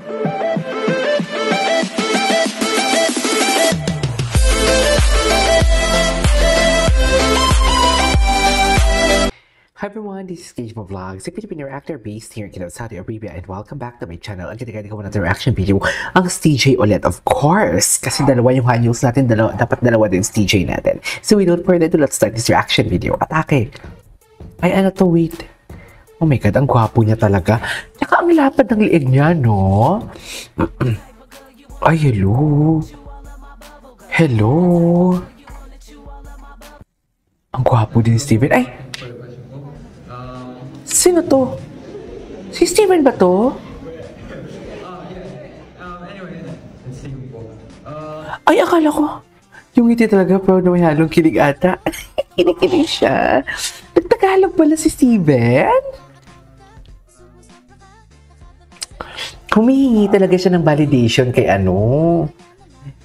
Hi everyone, this is Gage Vlogs, a Filipino reactor based here in Saudi Arabia, and welcome back to my channel. Ang ganda ko na reaction video, ang TJ ulit, of course, kasi dalawa yung hanyos natin, dapat dalawa din TJ natin. So without further ado, let's start this reaction video. Atake! Ay ano to, wait. Oh my god, ang gwapo niya talaga. Tsaka ang lapad ng liig niya, no? Ay, hello. Hello. Ang gwapo din ni Steven. Ay! Sino to? Si Steven ba to? Ay, akala ko. Yung ngiti talaga, proud na may halong kilig ata. Kinikilig siya. Nagtagalog pala si Steven? Humihingi talaga siya ng validation kay ano?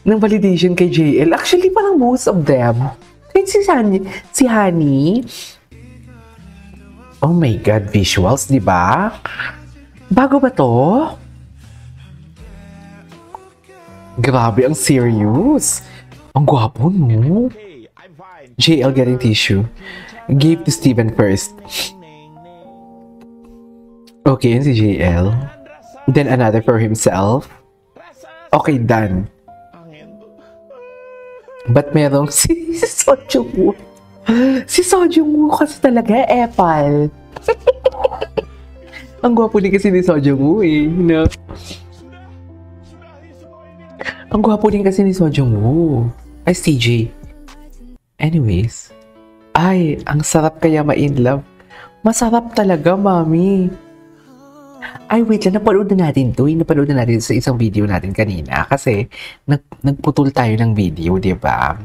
Ng validation kay JL. Actually, parang most of them. Kahit si Honey. Oh my God, visuals, di ba? Bago ba to? Grabe, ang serious. Ang gwapo, no? JL getting tissue. Gave to Steven first. Okay, yun si JL. Then another for himself. Okay, done. But merong si Seo Woo. Si Seo Woo kasi talaga, epal. Ang gwapo din kasi ni Seo Woo eh, no? Ang gwapo din kasi ni Seo Woo. Ay, CJ. Anyways. Ay, ang sarap kaya ma-in love. Masarap talaga, mami. Ay, wait lang. Napanood na natin to. Napanood na natin sa isang video natin kanina. Kasi, nagputol tayo ng video, di ba?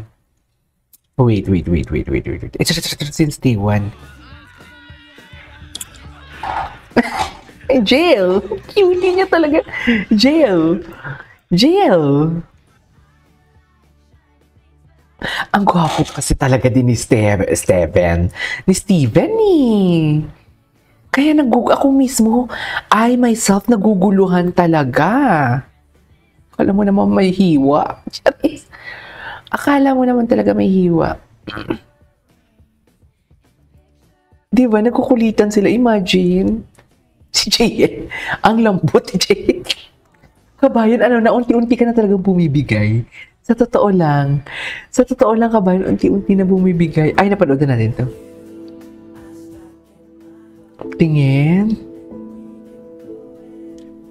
Wait. Since day one. Jail! Cutie niya talaga. Jail! Ang gwapo kasi talaga din ni Steven. Ni Steven eh. Kaya ako mismo, I myself naguguluhan talaga. Alam mo naman may hiwa. Akala mo naman talaga may hiwa. Di ba? Nagkukulitan sila. Imagine. Si JL. Ang lambot ni JL. Kabayan, ano na, unti-unti ka na talagang bumibigay. Sa totoo lang, kabayan, unti-unti na bumibigay. Ay, napanood na natin to. Tingin.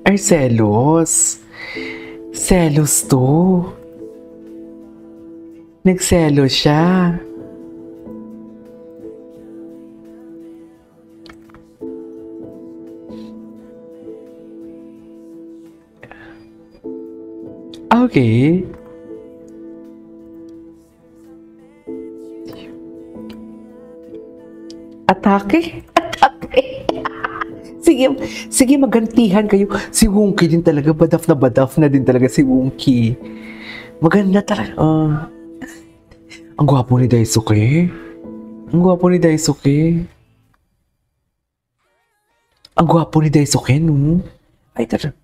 Ay, selos. Selos to. Nagselo siya. Okay. Atake? Sige, magantihan kayo. Si Wonky din talaga, badaf na din talaga si Wonky. Maganda talaga. Ang gwapo ni Daisuke. Ang gwapo ni Daisuke, no? Ay, tara.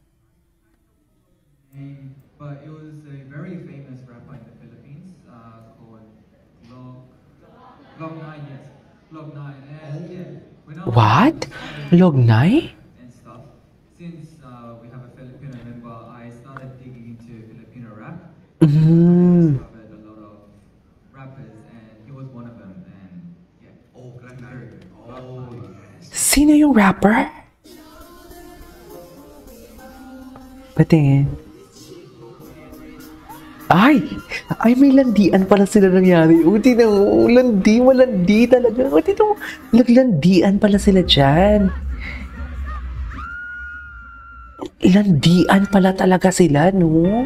But it was a very famous rapper in the Philippines called Log9, yes. Log9. And yeah, when I was What? Log9? and stuff, since we have a Filipino member, I started digging into Filipino rap. I discovered a lot of rappers, and he was one of them. And yeah, very good. Sino yung rapper? Patingin. Ay, may landian pala sila nangyari. Malandi talaga. Naglandian pala sila dyan. Landian pala talaga sila, no?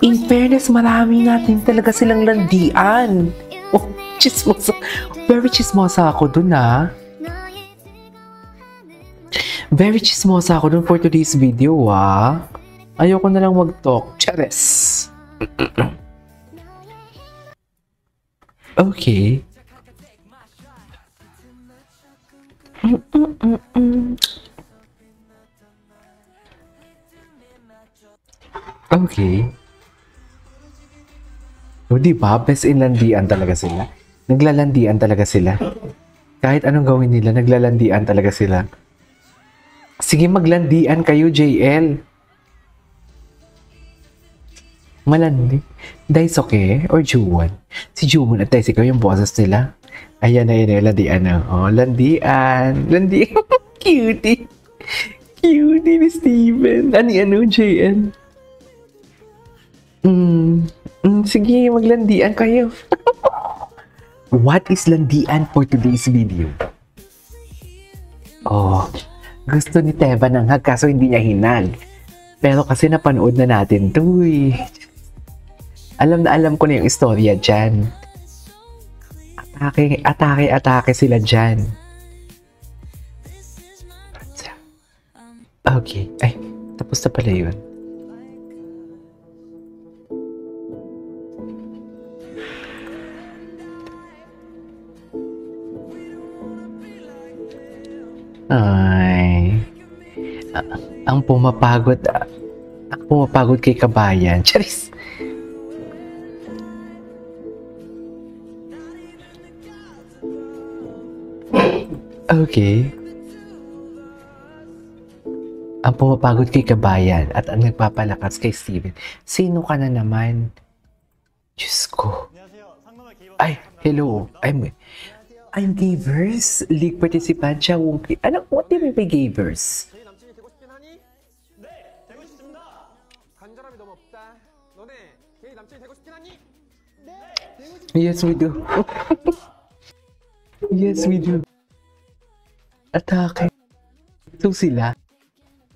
In fairness, marami natin talaga silang landian. Oh, chismosa. Very chismosa ako dun, ah. Very chismosa ako dun for today's video, ah. Ayoko na lang mag-talk. Chares. Okay. Okay. O, di ba? Best in landian talaga sila. Naglalandian talaga sila. Kahit anong gawin nila, naglalandian talaga sila. Sige, maglandian kayo, JL. Malandi. Daisuke or Juwon? Si Juwon at Daisuke yung bosses nila. Ayan na yun, landian na. Oh, landian. Landian. Cutie. Cutie ni Steven. Ano, JL? Sige, maglandian kayo. What is landian for today's video? Oh, gusto ni Teva ng hug kaso hindi niya hinag. Pero kasi napanood na natin to eh. Alam ko na yung istorya dyan. Atake sila dyan. Okay. Ay, tapos na pala yun. Ay. Ang pumapagod kay kabayan. Charis. Okay. Ang pumapagod kay kabayan at ang nagpapalakas kay Steven. Sino ka na naman? Diyos ko. Ay, hello. I'm Gavers. League participant siya. Ano? What do you mean by Gavers? Yes, we do. Yes, we do. Atake. So sila,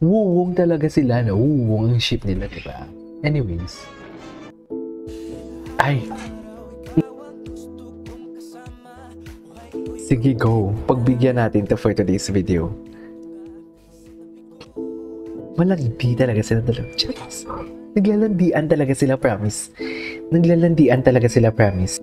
wuwong talaga sila na wuwong ang ship nila, diba? Anyways. Ay. Sige, go. Pagbigyan natin to for today's video. Malandi talaga sila dalawa. Naglalandian talaga sila, promise. Naglalandian talaga sila, promise.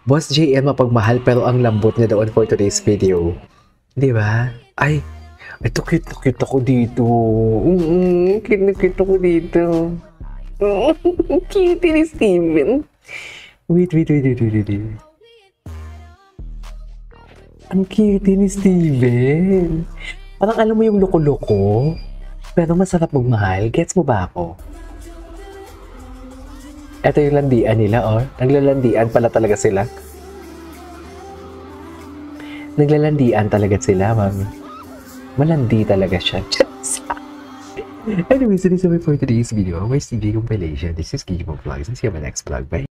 Boss JL mapagmahal pero ang lambot niya doon for today's video. Di ba? Ay, ito cute ako dito. Cute ako dito. Cute ni Steven. Wait. Ang cute ni Steven. Parang alam mo yung loko-loko. Pero masarap magmahal. Gets mo ba ako? Ito yung landian nila, oh. Naglalandian pala talaga sila. Naglalandian talaga sila, mami. Malandi talaga siya. Anyways, this is it for today's video. My CD compilation. This is Gigi Vlogs. And see you in my next vlog. Bye!